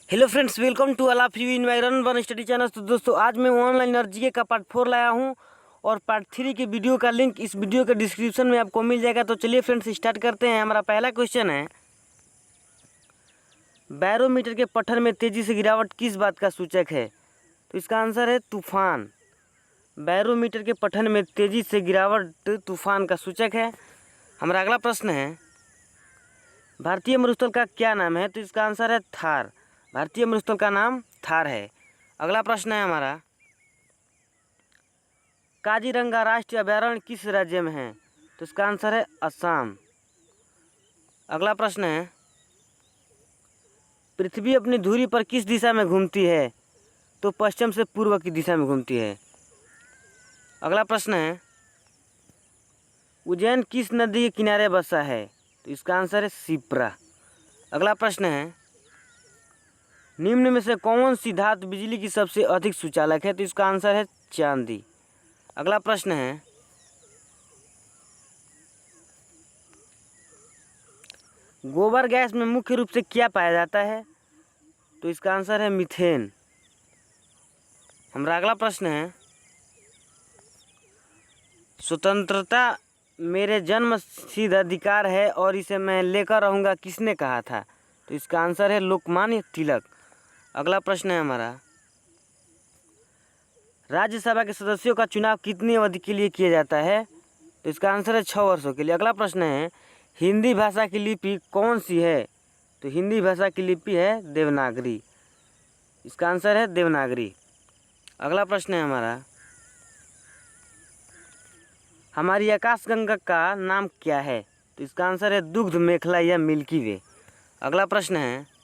Hello friends, welcome to all of you in my run one study channel. तो दोस्तों, आज मैं online GK का पार्ट 4 लाया हूं और पार्ट 3 के वीडियो का लिंक इस वीडियो के डिस्क्रिप्शन में आपको मिल जाएगा। तो चलिए फ्रेंड्स, स्टार्ट करते हैं। हमारा पहला क्वेश्चन है, बैरोमीटर के पठन में तेजी से गिरावट किस बात का सूचक है? तो इसका आंसर है तूफान। बैरोमीटर के पठन में तेजी से गिरावट तूफान का सूचक है। हमारा अगला प्रश्न है, भारतीय मरुस्थल का क्या नाम है? तो इसका आंसर है थार। भारतीय मरुस्थल का नाम थार है। अगला प्रश्न है हमारा, काजीरंगा राष्ट्रीय अभयारण्य किस राज्य में है? तो इसका आंसर है असम। अगला प्रश्न है, पृथ्वी अपनी धुरी पर किस दिशा में घूमती है? तो पश्चिम से पूर्व की दिशा में घूमती है। अगला प्रश्न है, उज्जैन किस नदी के किनारे बसा है? तो इसका आंसर है शिप्रा। अगला प्रश्न है, निम्न में से कौन सी धातु बिजली की सबसे अधिक सुचालक है? तो इसका आंसर है चांदी। अगला प्रश्न है, गोबर गैस में मुख्य रूप से क्या पाया जाता है? तो इसका आंसर है मीथेन। हमारा अगला प्रश्न है, स्वतंत्रता मेरे जन्म सिद्ध अधिकार है और इसे मैं लेकर रहूँगा, किसने कहा था? तो इसका आंसर है लोकमान्य तिलक। अगला प्रश्न है हमारा, राज्यसभा के सदस्यों का चुनाव कितनी अवधि के लिए किया जाता है? तो इसका आंसर है 6 वर्षों के लिए। अगला प्रश्न है, हिंदी भाषा की लिपि कौन सी है? तो हिंदी भाषा की लिपि है देवनागरी। इसका आंसर है देवनागरी। अगला प्रश्न है हमारा, हमारी आकाशगंगा का नाम क्या है? तो इसका आंसर है दुग्ध मेखला या मिल्की वे। अगला प्रश्न है,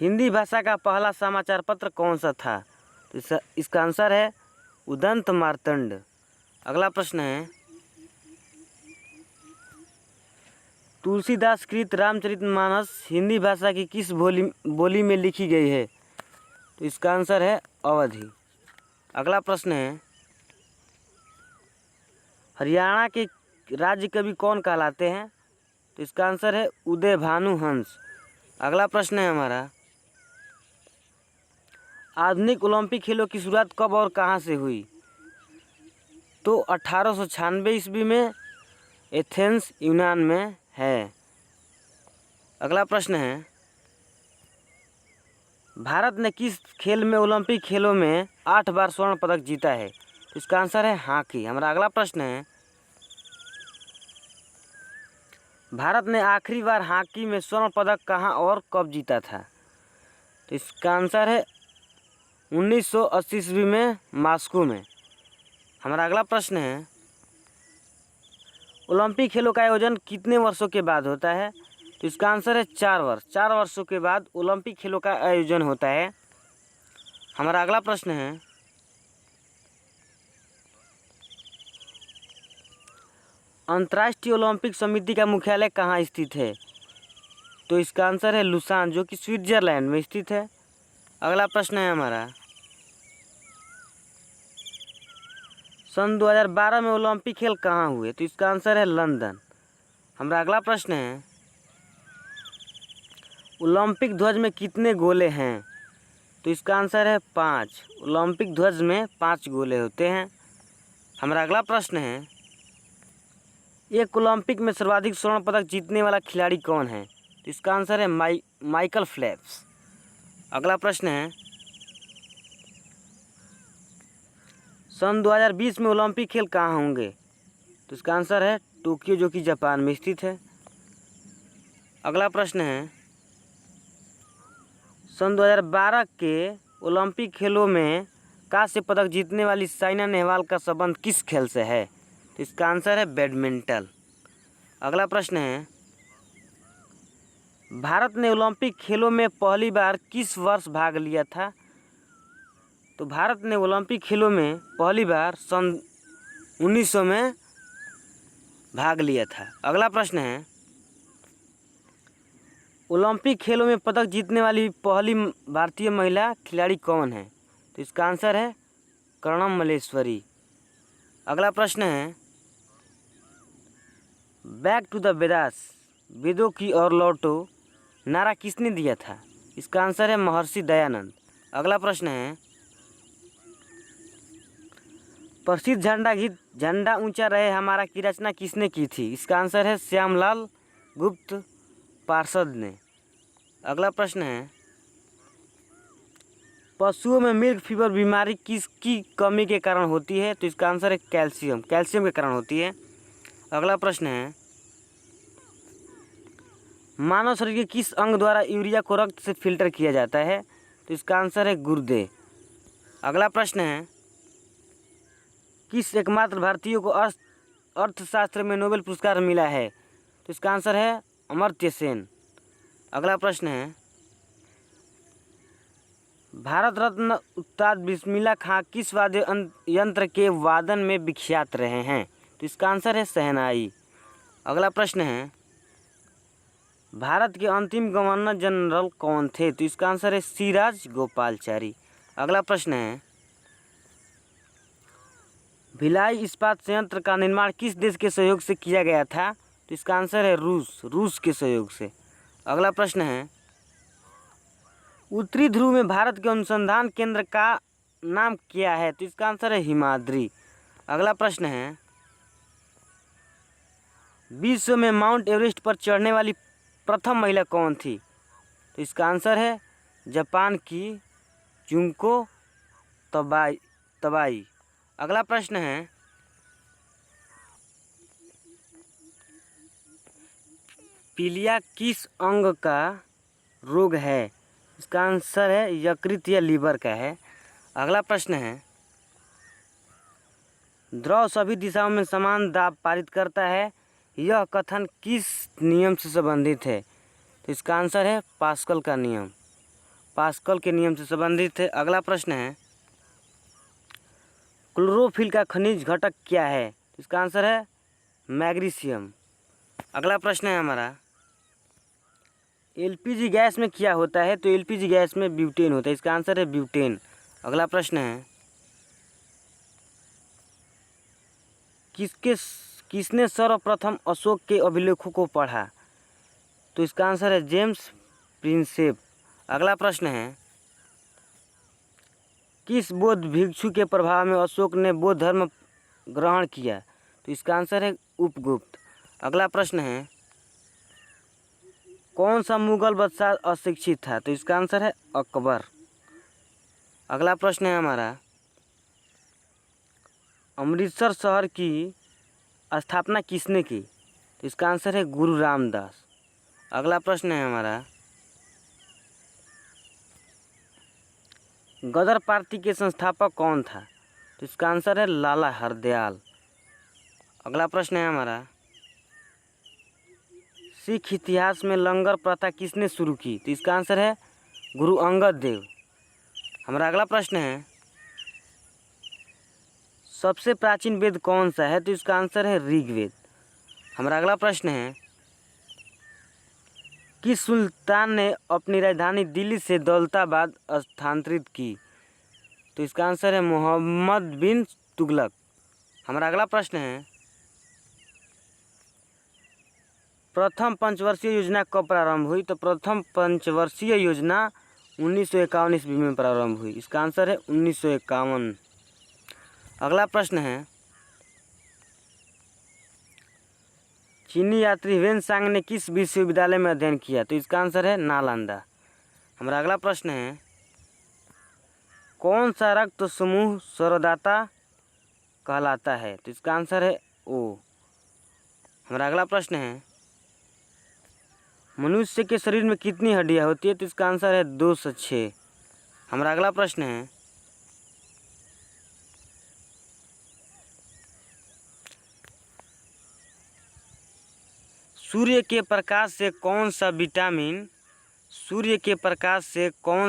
हिंदी भाषा का पहला समाचार पत्र कौन सा था? तो इसका आंसर है उदंत मार्तंड। अगला प्रश्न है, तुलसीदास कृत रामचरितमानस हिंदी भाषा की किस बोली में लिखी गई है? तो इसका आंसर है अवधी। अगला प्रश्न है, हरियाणा के राज्य कवि कौन कहलाते हैं? तो इसका आंसर है उदय भानु हंस। अगला प्रश्न है हमारा, आधुनिक ओलंपिक खेलों की शुरुआत कब और कहाँ से हुई? तो 1896 ईस्वी में एथेंस यूनान में है। अगला प्रश्न है, भारत ने किस खेल में ओलंपिक खेलों में 8 बार स्वर्ण पदक जीता है? तो इसका आंसर है हॉकी। हमारा अगला प्रश्न है, भारत ने आखिरी बार हॉकी में स्वर्ण पदक कहाँ और कब जीता था? तो इसका आंसर है 1980 ईस्वी में मॉस्को में। हमारा अगला प्रश्न है, ओलंपिक खेलों का आयोजन कितने वर्षों के बाद होता है? तो इसका आंसर है 4 वर्ष। 4 वर्षों के बाद ओलंपिक खेलों का आयोजन होता है। हमारा अगला प्रश्न है, अंतर्राष्ट्रीय ओलंपिक समिति का मुख्यालय कहाँ स्थित है? तो इसका आंसर है लुसान, जो कि स्विट्जरलैंड में स्थित है। अगला प्रश्न है हमारा, सन 2012 में ओलंपिक खेल कहाँ हुए? तो इसका आंसर है लंदन। हमारा अगला प्रश्न है, ओलंपिक ध्वज में कितने गोले हैं? तो इसका आंसर है 5। ओलंपिक ध्वज में 5 गोले होते हैं। हमारा अगला प्रश्न है, एक ओलंपिक में सर्वाधिक स्वर्ण पदक जीतने वाला खिलाड़ी कौन है? तो इसका आंसर है माइकल फेल्प्स। अगला प्रश्न है, सन 2020 में ओलंपिक खेल कहाँ होंगे? तो इसका आंसर है टोक्यो, जो कि जापान में स्थित है। अगला प्रश्न है, सन 2012 के ओलंपिक खेलों में कांस्य पदक जीतने वाली साइना नेहवाल का संबंध किस खेल से है? तो इसका आंसर है बैडमिंटन। अगला प्रश्न है, भारत ने ओलंपिक खेलों में पहली बार किस वर्ष भाग लिया था? तो भारत ने ओलंपिक खेलों में पहली बार सन 1900 में भाग लिया था। अगला प्रश्न है, ओलंपिक खेलों में पदक जीतने वाली पहली भारतीय महिला खिलाड़ी कौन है? तो इसका आंसर है कर्णम मल्लेश्वरी। अगला प्रश्न है, बैक टू द वेदास, वेदों की ओर लौटो नारा किसने दिया था? इसका आंसर है महर्षि दयानंद। अगला प्रश्न है, प्रसिद्ध झंडा गीत झंडा ऊंचा रहे हमारा की रचना किसने की थी? इसका आंसर है श्यामलाल गुप्त पार्षद ने। अगला प्रश्न है, पशुओं में मिल्क फीवर बीमारी किसकी कमी के कारण होती है? तो इसका आंसर है कैल्शियम के कारण होती है। अगला प्रश्न है, मानव शरीर के किस अंग द्वारा यूरिया को रक्त से फिल्टर किया जाता है? तो इसका आंसर है गुर्दे। अगला प्रश्न है, किस एकमात्र भारतीय को अर्थशास्त्र में नोबेल पुरस्कार मिला है? तो इसका आंसर है अमर्त्य सेन। अगला प्रश्न है, भारत रत्न उस्ताद बिस्मिल्लाह खां किस वाद्य यंत्र के वादन में विख्यात रहे हैं? तो इसका आंसर है शहनाई। अगला प्रश्न है, भारत के अंतिम गवर्नर जनरल कौन थे? तो इसका आंसर है सिराज गोपालचारी। अगला प्रश्न है, भिलाई इस्पात संयंत्र का निर्माण किस देश के सहयोग से किया गया था? तो इसका आंसर है रूस के सहयोग से। अगला प्रश्न है, उत्तरी ध्रुव में भारत के अनुसंधान केंद्र का नाम क्या है? तो इसका आंसर है हिमाद्री। अगला प्रश्न है, विश्व में माउंट एवरेस्ट पर चढ़ने वाली प्रथम महिला कौन थी? तो इसका आंसर है जापान की जुंको तबाई। अगला प्रश्न है, पीलिया किस अंग का रोग है? इसका आंसर है यकृत या लीवर का है। अगला प्रश्न है, द्रव सभी दिशाओं में समान दाब पारित करता है, यह कथन किस नियम से संबंधित है? तो इसका आंसर है पास्कल का नियम, पास्कल के नियम से संबंधित है। अगला प्रश्न है, क्लोरोफिल का खनिज घटक क्या है? तो इसका आंसर है मैग्नीशियम। अगला प्रश्न है हमारा, एलपीजी गैस में क्या होता है? तो एलपीजी गैस में ब्यूटेन होता है। इसका आंसर है ब्यूटेन। अगला प्रश्न है, किसने सर्वप्रथम अशोक के अभिलेखों को पढ़ा? तो इसका आंसर है जेम्स प्रिंसेप। अगला प्रश्न है, किस बौद्ध भिक्षु के प्रभाव में अशोक ने बौद्ध धर्म ग्रहण किया? तो इसका आंसर है उपगुप्त। अगला प्रश्न है, कौन सा मुगल बादशाह अशिक्षित था? तो इसका आंसर है अकबर। अगला प्रश्न है हमारा, अमृतसर शहर की स्थापना किसने की? तो इसका आंसर है गुरु रामदास। अगला प्रश्न है हमारा, गदर पार्टी के संस्थापक कौन था? तो इसका आंसर है लाला हरदयाल। अगला प्रश्न है हमारा, सिख इतिहास में लंगर प्रथा किसने शुरू की? तो इसका आंसर है गुरु अंगद देव। हमारा अगला प्रश्न है, सबसे प्राचीन वेद कौन सा है? तो इसका आंसर है ऋग्वेद। हमारा अगला प्रश्न है, किस सुल्तान ने अपनी राजधानी दिल्ली से दौलताबाद स्थानांतरित की? तो इसका आंसर है मोहम्मद बिन तुगलक। हमारा अगला प्रश्न है, प्रथम पंचवर्षीय योजना कब प्रारंभ हुई? तो प्रथम पंचवर्षीय योजना 1951 ईस्वी में प्रारंभ हुई। इसका आंसर है 1951। अगला प्रश्न है, चीनी यात्री वेनसांग ने किस विश्वविद्यालय में अध्ययन किया? तो इसका आंसर है नालंदा। हमारा अगला प्रश्न है, कौन सा रक्त समूह स्वरदाता कहलाता है? तो इसका आंसर है ओ। हमारा अगला प्रश्न है, मनुष्य के शरीर में कितनी हड्डियां होती है? तो इसका आंसर है 206। हमारा अगला प्रश्न है, सूर्य के प्रकाश से कौन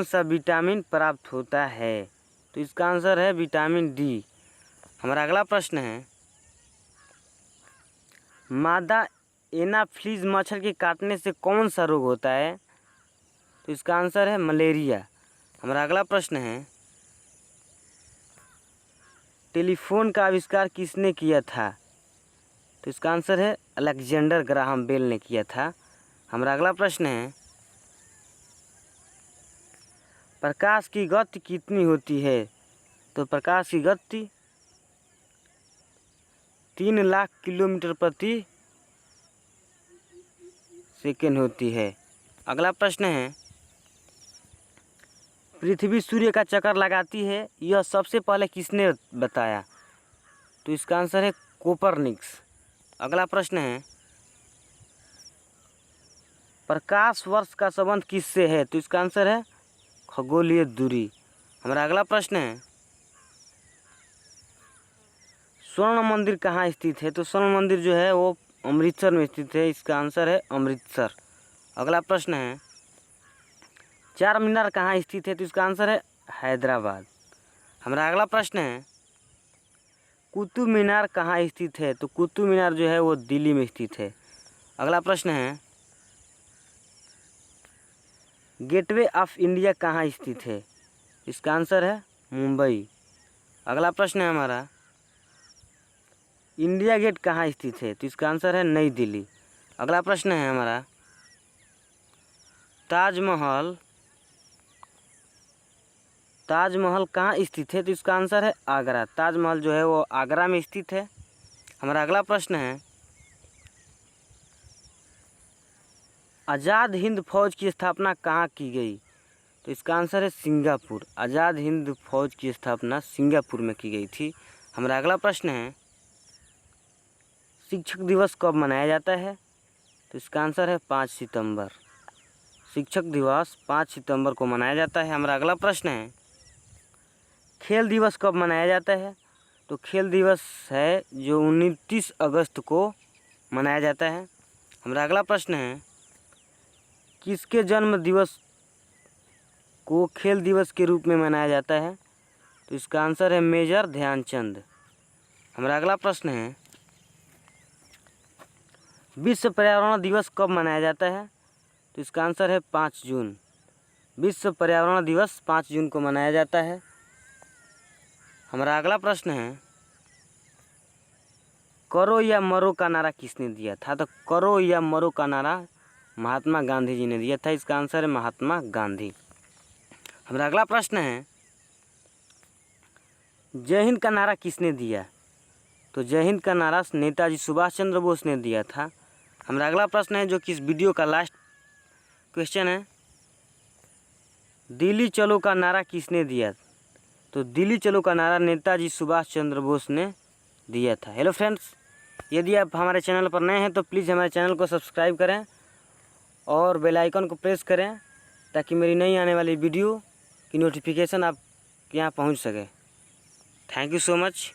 सा विटामिन प्राप्त होता है? तो इसका आंसर है विटामिन डी। हमारा अगला प्रश्न है, मादा एनाफिलीज मच्छर के काटने से कौन सा रोग होता है? तो इसका आंसर है मलेरिया। हमारा अगला प्रश्न है, टेलीफोन का आविष्कार किसने किया था? तो इसका आंसर है अलेक्जेंडर ग्राहम बेल ने किया था। हमारा अगला प्रश्न है, प्रकाश की गति कितनी होती है? तो प्रकाश की गति 3 लाख किलोमीटर प्रति सेकंड होती है। अगला प्रश्न है, पृथ्वी सूर्य का चक्कर लगाती है, यह सबसे पहले किसने बताया? तो इसका आंसर है कोपरनिकस। अगला प्रश्न है, प्रकाश वर्ष का संबंध किससे है? तो इसका आंसर है खगोलीय दूरी। हमारा अगला प्रश्न है, स्वर्ण मंदिर कहाँ स्थित है? तो स्वर्ण मंदिर जो है वो अमृतसर में स्थित है। इसका आंसर है अमृतसर। अगला प्रश्न है, चार मीनार कहाँ स्थित है? तो इसका आंसर है हैदराबाद। हमारा अगला प्रश्न है, कुतुब मीनार कहाँ स्थित है? तो कुतुब मीनार जो है वो दिल्ली में स्थित है। अगला प्रश्न है, गेटवे ऑफ इंडिया कहाँ स्थित है? इसका आंसर है मुंबई। अगला प्रश्न है हमारा, इंडिया गेट कहाँ स्थित है? तो इसका आंसर है नई दिल्ली। अगला प्रश्न है हमारा, ताजमहल कहाँ स्थित है? तो इसका आंसर है आगरा। ताजमहल जो है वो आगरा में स्थित है। हमारा अगला प्रश्न है, आज़ाद हिंद फौज की स्थापना कहाँ की गई? तो इसका आंसर है सिंगापुर। आज़ाद हिंद फौज की स्थापना सिंगापुर में की गई थी। हमारा अगला प्रश्न है, शिक्षक दिवस कब मनाया जाता है? तो इसका आंसर है 5 सितंबर। शिक्षक दिवस 5 सितंबर को मनाया जाता है। हमारा अगला प्रश्न है, खेल दिवस कब मनाया जाता है? तो खेल दिवस है जो 29 अगस्त को मनाया जाता है। हमारा अगला प्रश्न है, किसके जन्म दिवस को खेल दिवस के रूप में मनाया जाता है? तो इसका आंसर है मेजर ध्यानचंद। हमारा अगला प्रश्न है, विश्व पर्यावरण दिवस कब मनाया जाता है? तो इसका आंसर है 5 जून। विश्व पर्यावरण दिवस 5 जून को मनाया जाता है। हमारा अगला प्रश्न है, करो या मरो का नारा किसने दिया था? तो करो या मरो का नारा महात्मा गांधी जी ने दिया था। इसका आंसर है महात्मा गांधी। हमारा अगला प्रश्न है, जय हिंद का नारा किसने दिया? तो जय हिंद का नारा नेताजी सुभाष चंद्र बोस ने दिया था। हमारा अगला प्रश्न है, जो कि इस वीडियो का लास्ट क्वेश्चन है, दिल्ली चलो का नारा किसने दिया? तो दिल्ली चलो का नारा नेताजी सुभाष चंद्र बोस ने दिया था। हेलो फ्रेंड्स, यदि आप हमारे चैनल पर नए हैं तो प्लीज़ हमारे चैनल को सब्सक्राइब करें और बेल आइकन को प्रेस करें ताकि मेरी नई आने वाली वीडियो की नोटिफिकेशन आपके यहाँ पहुँच सके। Thank you so much.